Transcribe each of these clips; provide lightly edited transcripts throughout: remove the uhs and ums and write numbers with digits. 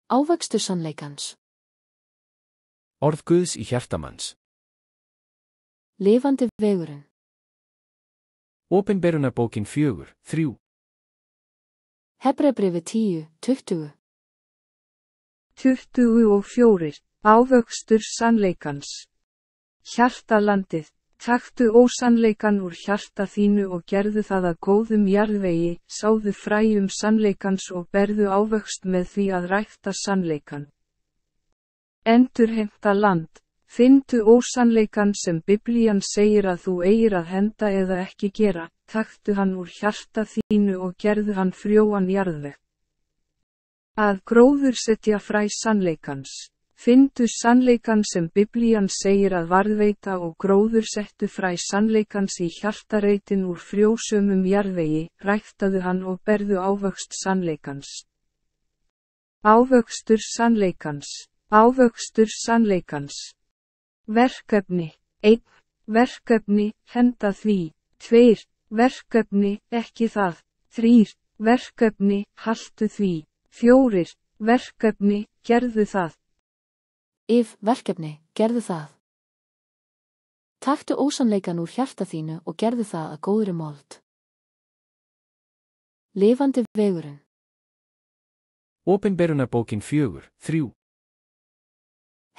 Ávöxtur sannleikans. Orð Guðs í hjartamanns. Lifandi vegurinn. Opinberunarbókin 4:3. Hebreabréfið 10:20. 24. Ávöxtur sannleikans. Hjartalandið, taktu ósannleikann úr hjarta þínu og gerðu það að góðum jarðvegi, sáðu fræjum sannleikans og berðu ávöxt með því að rækta sannleikann. Endurheimta land, finndu ósannleikann sem Biblían segir að þú eigir að henda eða ekki gera, taktu hann úr hjarta þínu og gerðu hann frjóan jarðveg. Að gróðursetja fræ sannleikans. Finndu sannleikann sem Biblían segir að varðveita og gróðursettu fræ sannleikans í hjartareitin úr frjósömum jarðvegi, ræktaðu hann og berðu ávöxt sannleikans. Ávöxtur sannleikans. Ávöxtur sannleikans. Verkefni. 1. Verkefni, henda því. 2. Verkefni, ekki það. 3. Verkefni, haltu því. 4. Verkefni, gerðu það. Verkefni, gerðu það. Taktu ósannleikann úr hjarta þínu og gerðu það að góðri mold. Lifandi vegurinn. Opinberunarbókin 4:3.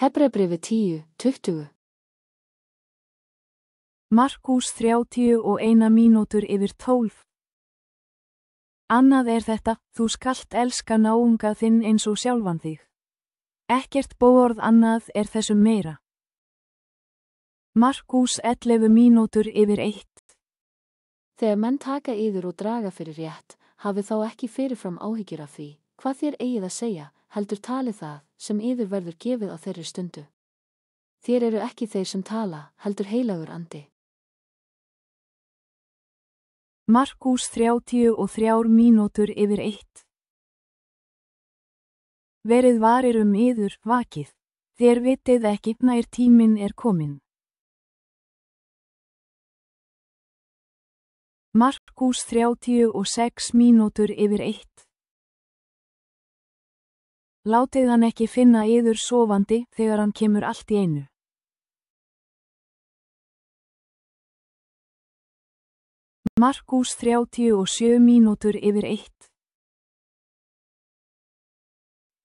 Hebreabréfið 10:20. Markús 31 mínútur yfir 12. Annað er þetta, þú skalt elska náunga þinn eins og sjálfan þig. Ekkert bóorð annað er þessu meira. Markús 11 mínútur yfir 1. Þegar menn taka yður og draga fyrir rétt, hafið þá ekki fyrirfram áhyggjur af því, hvað þér eigið að segja, heldur talið það, sem yður verður gefið á þeirri stundu. Þér eru ekki þeir sem tala, heldur heilagur andi. Markús 33 mínútur yfir 1. Verið varir yður, vakið. Þér vitið ekki nær tíminn er kominn. Markús 36 mínútur yfir 1. Látið hann ekki finna yður sofandi þegar hann kemur allt í einu. Markús 37 mínútur yfir 1.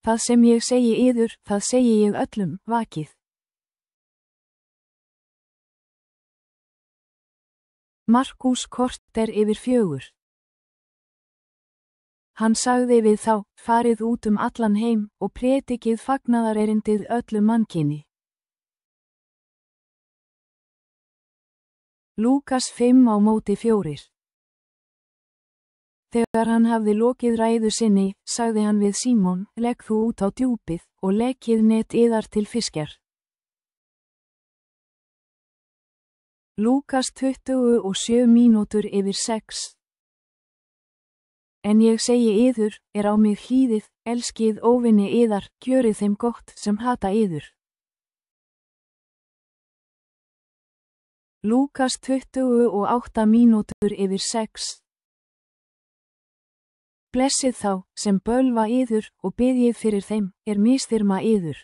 Það sem ég segi yður, það segi ég öllum, vakið. Markús korter yfir 4. Hann sagði við þá, farið út allan heim og prédikið fagnaðarerindið öllu mannkyni. Lúkas 5:4. Þegar hann hafði lokið ræðu sinni, sagði hann við Símon, legg þú út á djúpið og leggið net yðar til fiskjar. Lúkas 27 mínútur yfir 6. En ég segi yður, er á mig hlýðið, elskið óvinni yðar, gjörið þeim gott sem hata yður. Lúkas 28 mínútur yfir 6. Blessið þá, sem bölva yður, og biðjið fyrir þeim, misþyrma yður.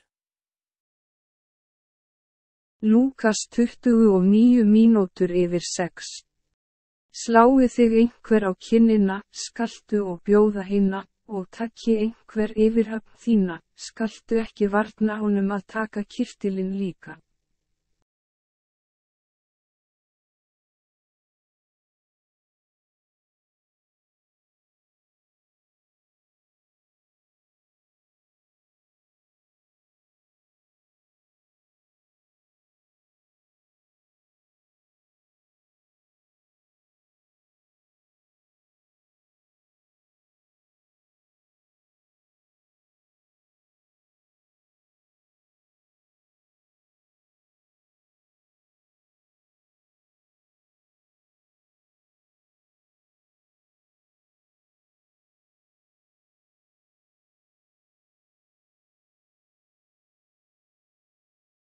Lúkas 29 mínútur yfir 6. Slái þig einhver á kinnina, skaltu og bjóða hinna, og takki einhver yfirhöfn þína, skaltu ekki varna honum að taka kyrtilinn líka.